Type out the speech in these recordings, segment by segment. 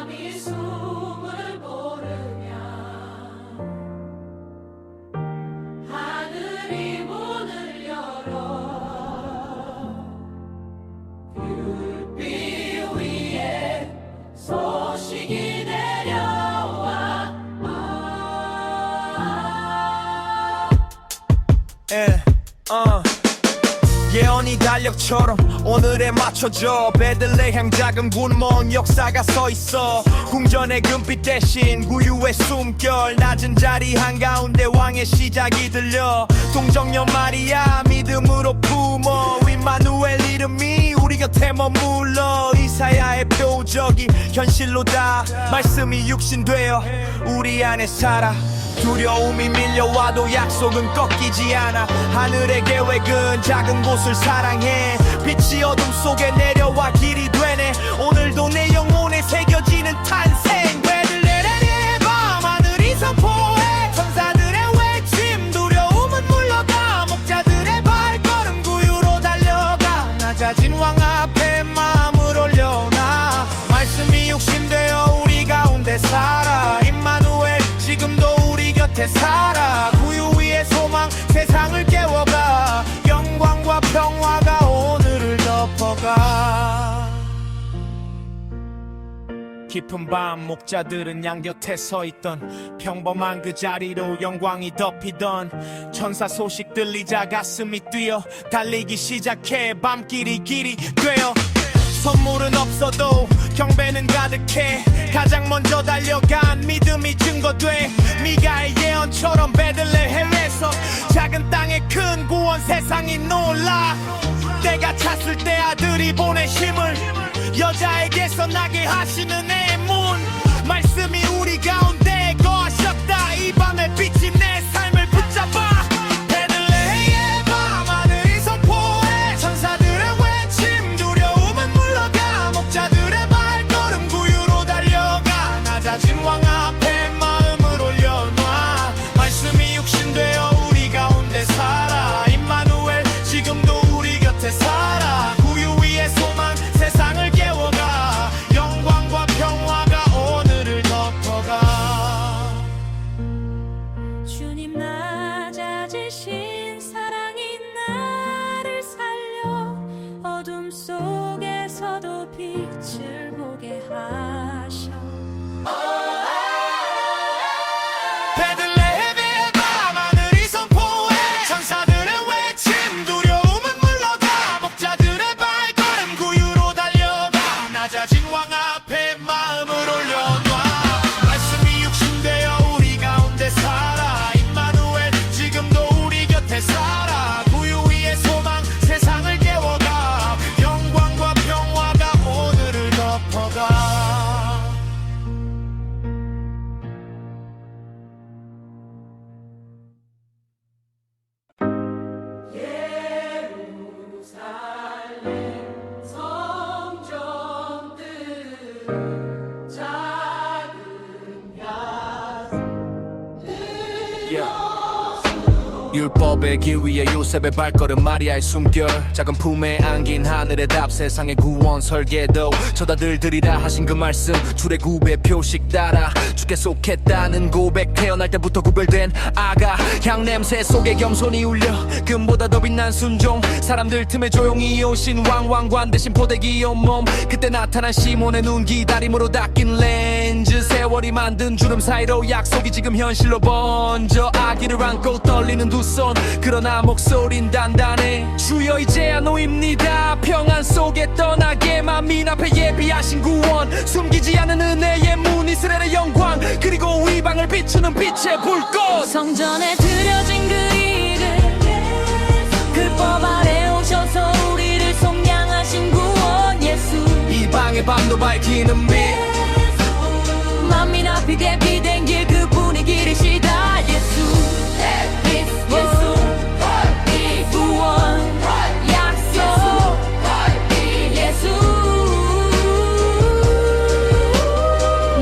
감히 숨을 고르냐. 하늘이 문을 열어 불빛 위에 소식이 내려와. 예언이 달력처럼 오늘에 맞춰져 베들레헴 작은 군문 역사가 서있어. 궁전의 금빛 대신 구유의 숨결, 낮은 자리 한가운데 왕의 시작이 들려. 동정녀 마리아 믿음으로 품어 임마누엘 이름이 우리 곁에 머물러. 이사야의 표적이 현실로다. 말씀이 육신되어 우리 안에 살아. 두려움이 밀려와도 약속은 꺾이지 않아. 하늘의 계획은 작은 곳을 사랑해. 빛이 어둠 속에 내려와 길이 되네. 오늘도 내 영혼에 새겨지는 탄생. 베들레헴의 밤 하늘이 선포해 천사들의 외침. 두려움은 물러가 목자들의 발걸음 구유로 달려가. 낮아진 왕 앞에 마음을 올려놔. 말씀이 육신되어 우리 가운데 살아. 임마누엘 지금도 우리 곁에 살아. 구유 위의 소망 세상을 깨워가. 영광과 평화가 오늘을 덮어가. 깊은 밤 목자들은 양 곁에 서 있던 평범한 그 자리로 영광이 덮이던. 천사 소식 들리자 가슴이 뛰어 달리기 시작해. 밤길이 길이 되어 선물은 없어도 경배는 가득해. 가장 먼저 달려간 믿음이 증거돼. 미가의 예언처럼 베들레헴에서 작은 땅에 큰 구원 세상이 놀라. 때가 찼을 때 아들이 보낸 힘을 여자에게서 나게 하시는 애 문. 말씀이 우리 가운데 거하셨다. 이 밤의 빛이 내 삶을 붙잡아. 베들레헴의 밤 하늘이 선포해 천사들의 외침. 두려움은 물러가 목자들의 발걸음 구유로 달려가. 낮아진 왕 앞에 마음을 올려놔. 말씀이 육신되어 우리 가운데 살아. 임마누엘 지금도 우리 곁에 살아. 구유 위의 소망 세상을 깨워가. 영광과 평화가 오늘을 덮어가. 주님 낮아지신 사랑이 나를 살려 어둠 속에서도 빛을 보게 하셔. 베들레헴의 밤 하늘이 선포해 천사들의 외침. 두려움은 물러가 목자들의 발걸음 구유로 달려가. 낮아진 왕 앞에 마음을 올려놔. 말씀이 육신되어 우리 가운데 살아. 임마누엘 지금도 우리 곁에 살아. 구유 위의 소망 세상을 깨워가. 영광과 평화가 오늘을 덮어가. 예루살렘 성전들 작은 율법의 길 위에 요셉의 발걸음 마리아의 숨결. 작은 품에 안긴 하늘의 답 세상의 구원 설계도. 저다들 들이라 하신 그 말씀 출애굽의 표식 따라 주께 속했다는 고백. 태어날 때부터 구별된 아가. 향냄새 속에 겸손히 울려 금보다 더 빛난 순종. 사람들 틈에 조용히 오신 왕관 대신 포대기 온몸. 그때 나타난 시몬의 눈 기다림으로 닦인 렌즈. 세월이 만든 주름 사이로 약속이 지금 현실로 번져. 아기를 안고 떨리는 두 손. 그러나 목소린 단단해. 주여 이제야 놓입니다. 평안 속에 떠나게. 만민 앞에 예비하신 구원. 숨기지 않은 은혜의 문. 이스라엘의 영광 그리고 이방을 비추는 빛의 불꽃. 성전에 드려진 그 이름 율법 아래 오셔서 우리를 속량하신 구원 예수. 이방의 밤도 밝히는 빛. 만민 앞이 대비된 길 그분이 길이시다 예수. 예수 이 구원 약속 예수.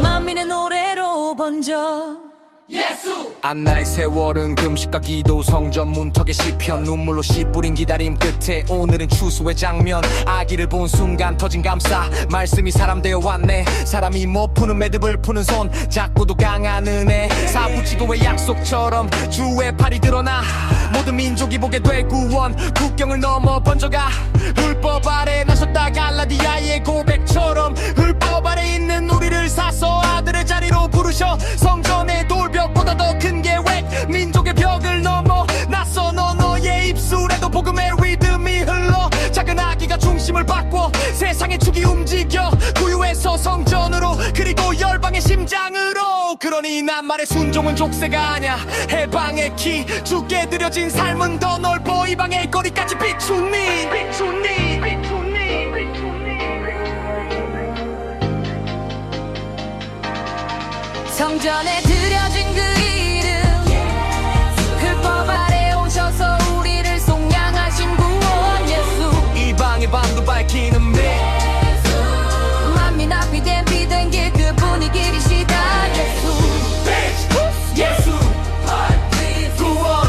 만민의 노래로 번져. 안나의 세월은 금식과 기도 성전 문턱의 시편 눈물로 씨 뿌린 기다림 끝에 오늘은 추수의 장면 아기를 본 순간 터진 감사 말씀이 사람 되어 왔네 사람이 못 푸는 매듭을 푸는 손 작고도 강한 은혜 사부지고의 약속처럼 주의 팔이 드러나 모든 민족이 보게 될 구원 국경을 넘어 번져가 율법 아래 나섰다 갈라디아의 고백처럼 율법 아래 있는 우리를 사서 아들의 자리로 부르셔 성전의 돌벽보다 더 큰 계획 민족의 벽을 넘어 나서 너의 입술에도 복음의 리듬이 흘러 작은 아기가 중심을 바꿔 세상의 축이 움직여 구유에서 성전으로 그리고 열방의 심장으로 그러니 낱말의 순종은 족쇄가 아냐 해방의 키 주께 드려진 삶은 더 넓어 이방의 거리까지 비추니 성전에 드려진 그 이름 율법 아래 오셔서 우리를 속량하신 구원 예수 이방의 밤도 밝히는 빛 만민 앞이 된 비된 길 그분이 길이시다 예수 예수 구원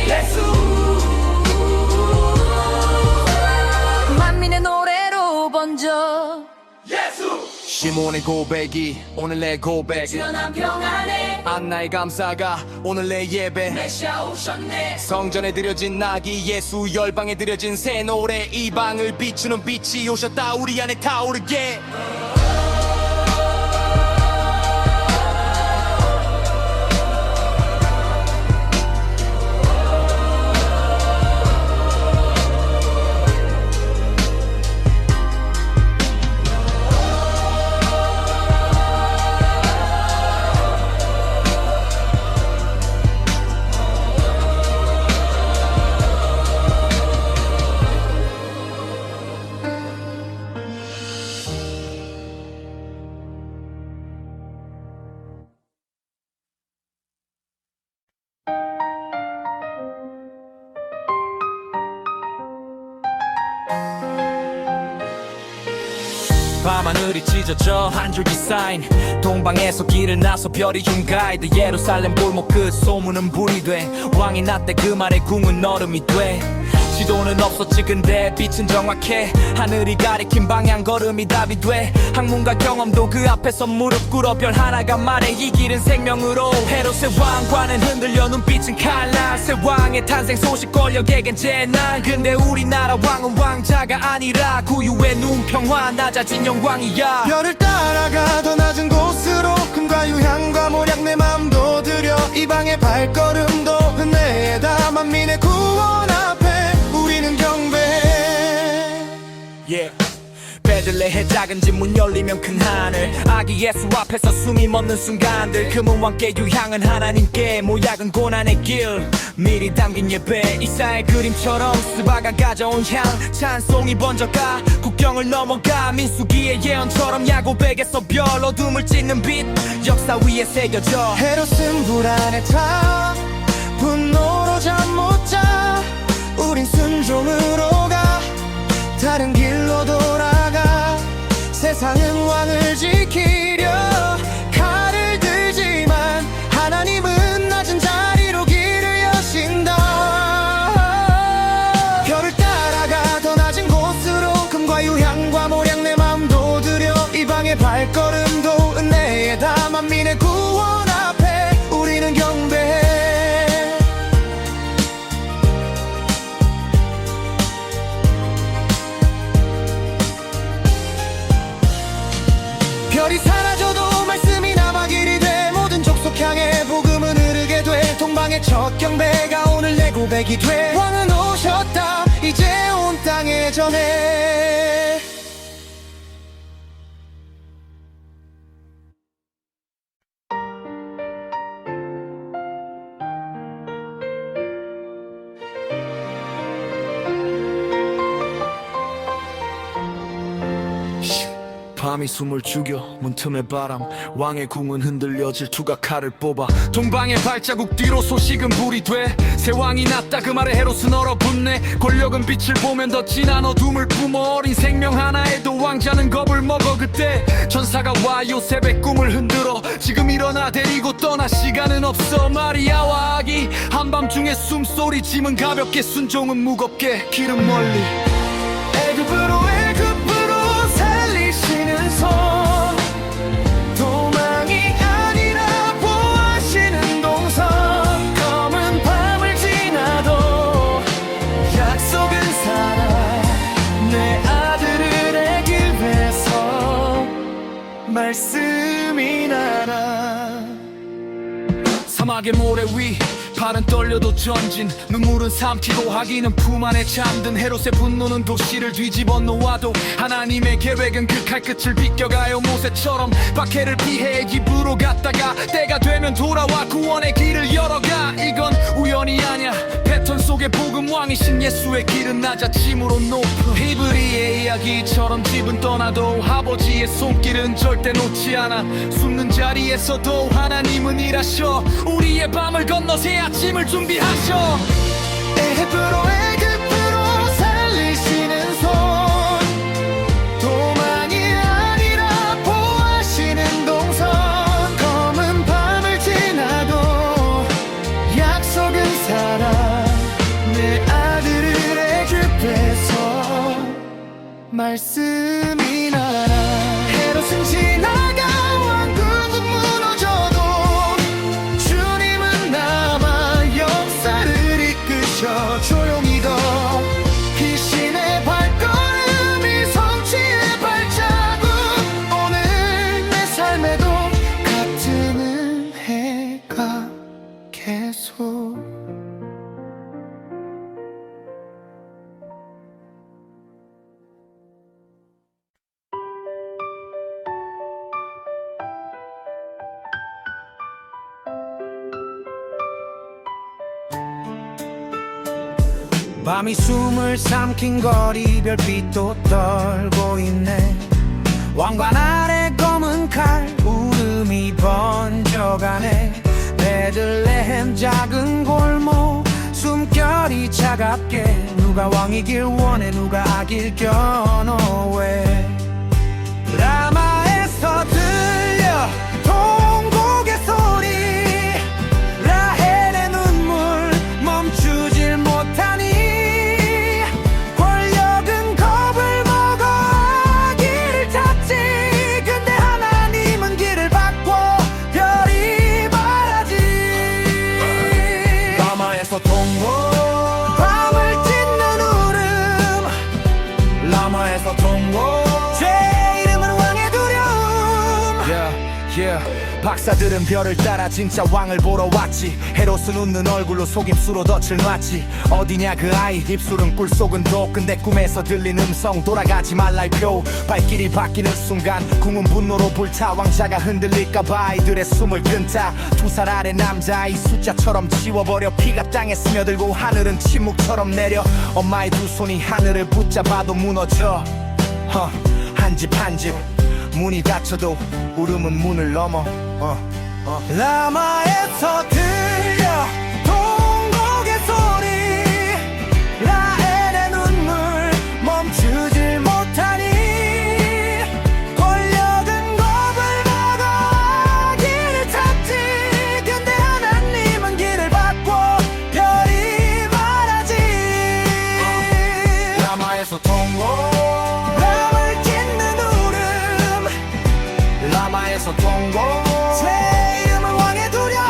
예수 만민의 노래로 번져 시몬의 고백이 오늘 내 고백 변한 평안에 안나의 감사가 오늘 내 예배 메시아 오셨네 성전에 드려진 낙이 예수 열방에 드려진 새 노래 이방을 비추는 빛이 오셨다 우리 안에 타오르게 밤하늘이 찢어져 한 줄기 사인 동방에서 길을 나서 별이 준 가이드 예루살렘 골목 끝 소문은 불이 돼 왕이 났대 그 말에 궁은 얼음이 돼 지도는 없었지 근데 빛은 정확해 하늘이 가리킨 방향 걸음이 답이 돼 학문과 경험도 그 앞에서 무릎 꿇어 별 하나가 말해 이 길은 생명으로 헤롯의 왕과는 흔들려 눈빛은 칼날 새 왕의 탄생 소식 권력에겐 재난 근데 우리나라 왕은 왕자가 아니라 구유의 눈평화 낮아진 영광이야 별을 따라가 더 낮은 곳으로 금과 유향과 모략 내 맘도 들여 이방의 발걸음도 은혜에다 만민의 구원 앞에 우리는 경배해 yeah. 베들레헴 작은 집 문 열리면 큰 하늘 아기 예수 앞에서 숨이 멎는 순간들 금은 왕께 유향은 하나님께 모약은 고난의 길 미리 담긴 예배 이사의 그림처럼 스바가 가져온 향 찬송이 번져가 국경을 넘어가 민수기의 예언처럼 야곱에게서 별 어둠을 찢는 빛 역사 위에 새겨져 헤롯은 불안에 타 분노로 잠 못 자 우린 순종으로 가 다른 길로 돌아가 세상은 왕을 지키려 칼을 들지만 하나님은 낮은 자리로 길을 여신다 별을 따라가 더 낮은 곳으로 금과 유향과 모략 내 맘도 들여 이방의 발걸음도 은혜에다 만민의 구원 앞에 우리는 경배해 별이 사라져도 말씀이 남아 길이 돼 모든 족속 향해 복음은 흐르게 돼 동방의 첫 경배가 오늘 내 고백이 돼 왕은 오셨다 이제 온 땅에 전해 밤이 숨을 죽여 문틈의 바람 왕의 궁은 흔들려 질투가 칼을 뽑아 동방의 발자국 뒤로 소식은 불이 돼 새 왕이 났다 그 말에 헤롯은 얼어붙네 권력은 빛을 보면 더 진한 어둠을 뿜어 어린 생명 하나에도 왕자는 겁을 먹어 그 때 천사가 와 요셉의 꿈을 흔들어 지금 일어나 데리고 떠나 시간은 없어 마리아와 아기 한밤중에 숨소리 짐은 가볍게 순종은 무겁게 길은 멀리 애굽으로 살리시는 손 도망이 아니라 보호하시는 동선 검은 밤을 지나도 약속은 살아 내 아들을 애굽에서 말씀이 나라 사막의 모래 위 발은 떨려도 전진 눈물은 삼키고 하기는 품 안에 잠든 헤롯의 분노는 도시를 뒤집어 놓아도 하나님의 계획은 그 칼끝을 비껴가요 모세처럼 박해를 피해 애굽으로 갔다가 때가 되면 돌아와 구원의 길을 열어가 이건 우연이 아냐 패턴 속의 복음 왕이신 예수의 길은 낮아짐으로 높은 히브리의 이야기처럼 집은 떠나도 아버지의 손길은 절대 놓지 않아 숨는 자리에서도 하나님은 일하셔 우리의 밤을 건너 새 아침을 준비하셔 애굽으로 살리시는 손 도망이 아니라 보호하시는 동선 검은 밤을 지나도 약속은 살아 내 아들을 애굽에서 말씀이 나라 헤롯은 지나가 왕국은 무너져도 주님은 남아 역사를 이끄셔 조용히 더 귀신의 발걸음이 성취의 발자국 오늘 내 삶에도 같은 은혜가 계속 밤이 숨을 삼킨 거리 별빛도 떨고 있네 왕관 아래 검은 칼 울음이 번져가네 베들레헴 작은 골목 숨결이 차갑게 누가 왕이길 원해 누가 악일 겨노해 라마에서 들려 통곡의 소리 라헬의 눈물 멈추질 못하니 밤을 찢는 울음 라마에서 통곡 죄의 이름은 왕의 두려움 박사들은 별을 따라 진짜 왕을 보러 왔지 헤롯은 웃는 얼굴로 속임수로 덫을 놨지 어디냐 그 아이 입술은 꿀 속은 독 근데 꿈에서 들린 음성 돌아가지 말라의 표 발길이 바뀌는 순간 궁은 분노로 불타 왕자가 흔들릴까봐 아이들의 숨을 끊자 두 살 아래 남자아이 숫자처럼 지워버려 피가 땅에 스며들고 하늘은 침묵처럼 내려 엄마의 두 손이 하늘을 붙잡아도 무너져 한 집 한 집 문이 닫혀도 울음은 문을 넘어 라마에서 들려 통곡의 소리 라헬의 눈물 멈추질 못하니 권력은 겁을 먹어 길을 찾지 근데 하나님은 길을 바꿔 별이 말하지 라마에서 통곡 라마에서 통곡 죄의 이름은 왕의 두려움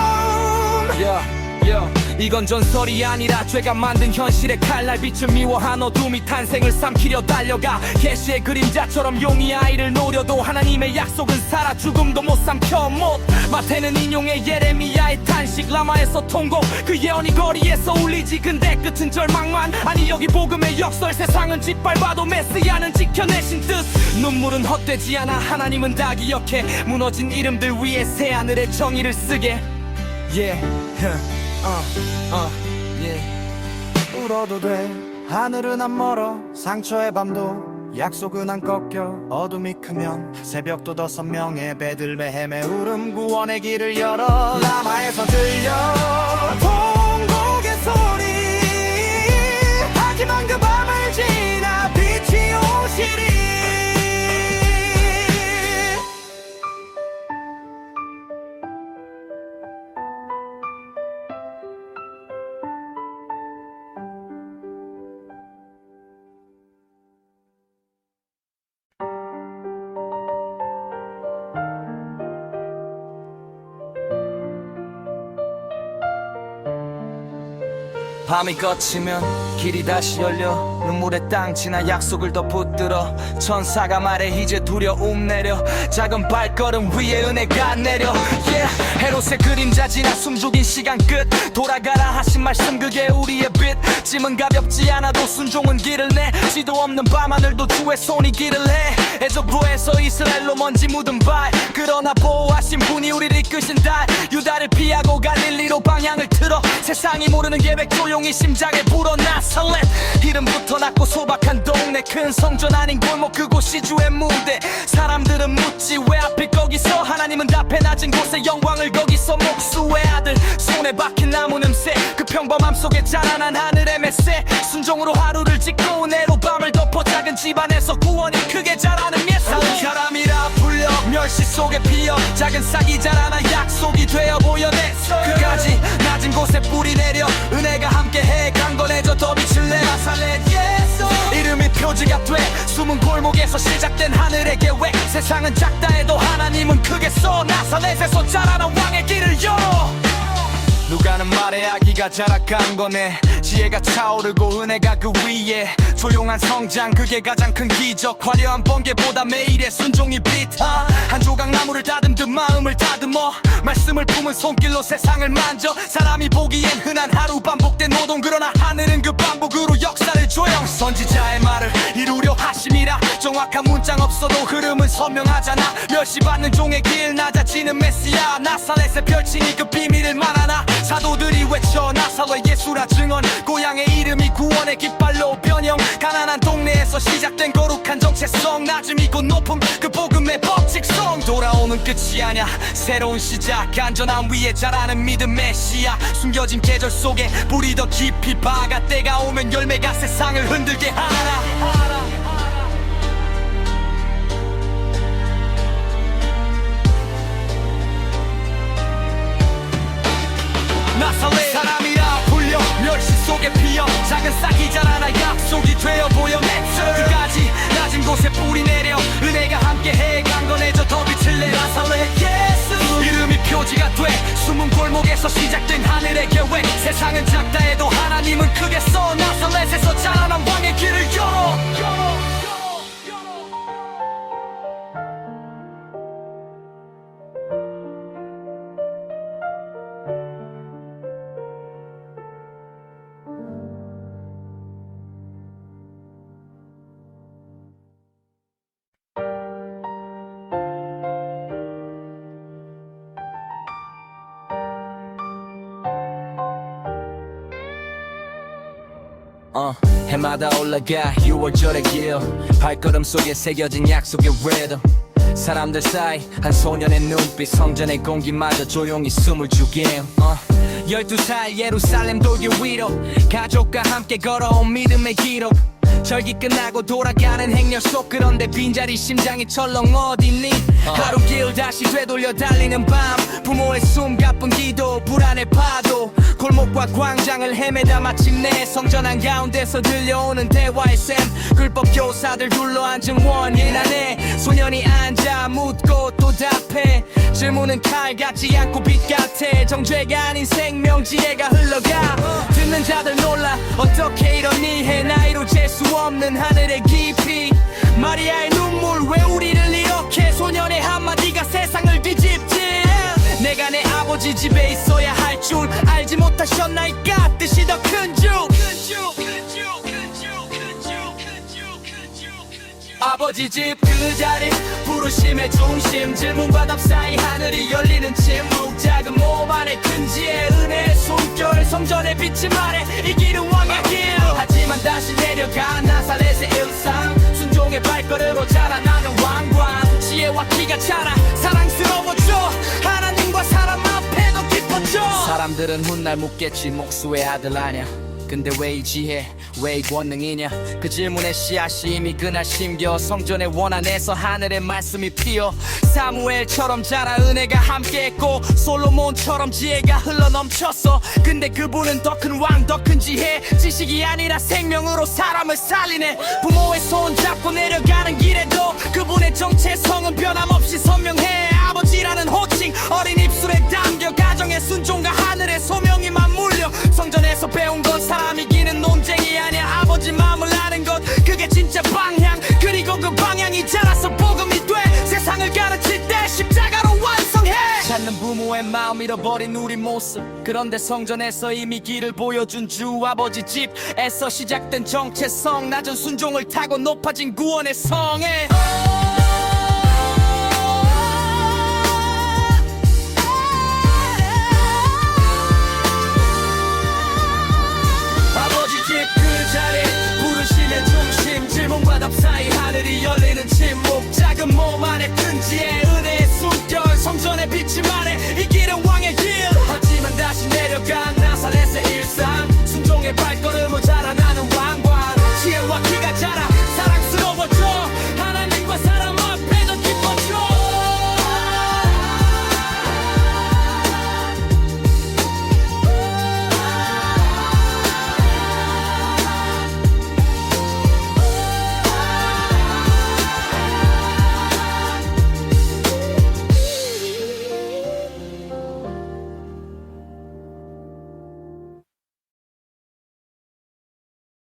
이건 전설이 아니라 죄가 만든 현실의 칼날빛을 미워한 어둠이 탄생을 삼키려 달려가 계시의 그림자처럼 용이 아이를 노려도 하나님의 약속은 살아 죽음도 못 삼켜 못 마태는 인용의 예레미야의 탄식 라마에서 통곡 그 예언이 거리에서 울리지 근데 끝은 절망만 아니 여기 복음의 역설 세상은 짓밟아도 메시아는 지켜내신 뜻 눈물은 헛되지 않아 하나님은 다 기억해 무너진 이름들 위에 새하늘의 정의를 쓰게 울어도 돼 하늘은 안 멀어 상처의 밤도 약속은 안 꺾여 어둠이 크면 새벽도 더 선명해 베들레헴의 울음 구원의 길을 열어 라마에서 들려 통곡의 소리 하지만 그 밤을 지나 빛이 오시리 밤이 거치면 길이 다시 열려 눈물의 땅 지나 약속을 더 붙들어 천사가 말해 이제 두려움 내려 작은 발걸음 위에 은혜가 내려 yeah. 헤롯의 그림자 지나 숨죽인 시간 끝 돌아가라 하신 말씀 그게 우리의 빛 짐은 가볍지 않아도 순종은 길을 내 지도 없는 밤하늘도 주의 손이 길을 해 에조부에서 이스라엘로 먼지 묻은 발 그러나 보호하신 분이 우리를 이끄신 달 유다를 피하고 갈릴리로 방향을 틀어 세상이 모르는 계획 조용히 심장에 불어 나설렛 이름부터 낮고 소박한 동네 큰 성전 아닌 골목 그곳이 주의 무대 사람들은 묻지 왜 하필 거기서 하나님은 답해 낮은 곳에 영광을 거기서 목수의 아들 손에 박힌 나무 냄새 그 평범함 속에 자라난 하늘의 메세 순종으로 하루를 짓고 은혜로 밤을 덮어 작은 집안에서 구원이 크게 자라는 예사 사람이라 불려 멸시 속에 피어 작은 싹이 자라나 약속이 되어 보여 내 그가지 낮은 곳에 뿌리 내려 은혜가 함께해 강건해져 더 빛을 내 나살렛 예수 이름이 표지가 돼 숨은 골목에서 시작된 하늘의 계획 세상은 작다 해도 하나님은 크게 써 나살렛에서 자라난 왕의 길을 열어 누가는 말해 아기가 자라간 거네 지혜가 차오르고 은혜가 그 위에 조용한 성장 그게 가장 큰 기적 화려한 번개보다 매일의 순종이 빛 한 조각 나무를 다듬듯 마음을 다듬어 말씀을 품은 손길로 세상을 만져 사람이 보기엔 흔한 하루 반복된 노동 그러나 하늘은 그 반복으로 역사를 조영 선지자의 말을 이루려 하심이라 정확한 문장 없어도 흐름은 선명하잖아 멸시받는 종의 길 낮아지는 메시아 나사렛에 펼치니 그 비밀을 말하나 사도들이 외쳐 나사렛 예수라 증언 고향의 이름이 구원의 깃발로 변형 가난한 동네에서 시작된 거룩한 정체성 낮음 있고 높음 그 복음의 법칙성 돌아오는 끝이 아냐 새로운 시작 안전함 위에 자라는 믿음 메시아 숨겨진 계절 속에 뿌리 더 깊이 박아 때가 오면 열매가 세상을 흔들게 하라 나사렛 사람이라 불려 멸시 속에 피어 작은 싹이 자라나 약속이 되어 보여 그까지 낮은 곳에 뿌리 내려 은혜가 함께해 강건해져 더 빛을 내 나사렛 예수 이름이 표지가 돼 숨은 골목에서 시작된 하늘의 계획 세상은 작다 해도 하나님은 크게 써 나사렛에서 자라난 왕의 길을 열어 해마다 올라가 6월절의 길 발걸음 속에 새겨진 약속의 리듬 사람들 사이 한 소년의 눈빛 성전의 공기마저 조용히 숨을 죽임 12살 예루살렘 돌길 위로 가족과 함께 걸어온 믿음의 기록 절기 끝나고 돌아가는 행렬 속 그런데 빈자리 심장이 철렁 어딨니 하루 길 다시 되돌려 달리는 밤 부모의 숨 가쁜 기도 불안의 파도 골목과 광장을 헤매다 마침내 성전 한가운데서 들려오는 대화의 샘 율법 교사들 둘러앉은 원인 안에 소년이 앉아 묻고 또 답해 질문은 칼 같지 않고 빛 같아 정죄가 아닌 생명 지혜가 흘러가 듣는 자들 놀라 어떻게 이러니 해 나이로 재수 없는 하늘의 깊이 마리아의 눈물 왜 우리를 이렇게 소년의 한마디가 세상을 뒤집지 내가 내 아버지 집에 있어야 할 줄 알지 못하셨나이까 뜻이 더 큰 줄 아버지 집 그 자리 부르심의 중심 질문과 답 사이 하늘이 열리는 침묵 작은 몸 안에 큰 지혜 은혜의 숨결 성전의 빛이 말해 이 길은 왕의 길 하지만 다시 내려가 나사렛의 일상 순종의 발걸음으로 자라나는 왕관 지혜와 키가 차라 사랑스러워져 하나님과 사람 앞에도 기뻐져 사람들은 훗날 묻겠지 목수의 아들 아냐 근데 왜 이 지혜 왜 이 권능이냐 그 질문의 씨앗이 이미 그날 심겨 성전의 원 안에서 하늘의 말씀이 피어 사무엘처럼 자라 은혜가 함께했고 솔로몬처럼 지혜가 흘러넘쳤어 근데 그분은 더 큰 왕 더 큰 지혜 지식이 아니라 생명으로 사람을 살리네 부모의 손 잡고 내려가는 길에도 그분의 정체성은 변함없이 선명해 아버지라는 호칭 어린 입술에 담겨 가정의 순종과 하늘의 소명이 맞물려 성전에서 배운 건 사람 영광이 자라서 복음이 돼 세상을 가르칠 때 십자가로 완성해 찾는 부모의 마음 잃어버린 우리 모습 그런데 성전에서 이미 길을 보여준 주 아버지 집에서 시작된 정체성 낮은 순종을 타고 높아진 구원의 성에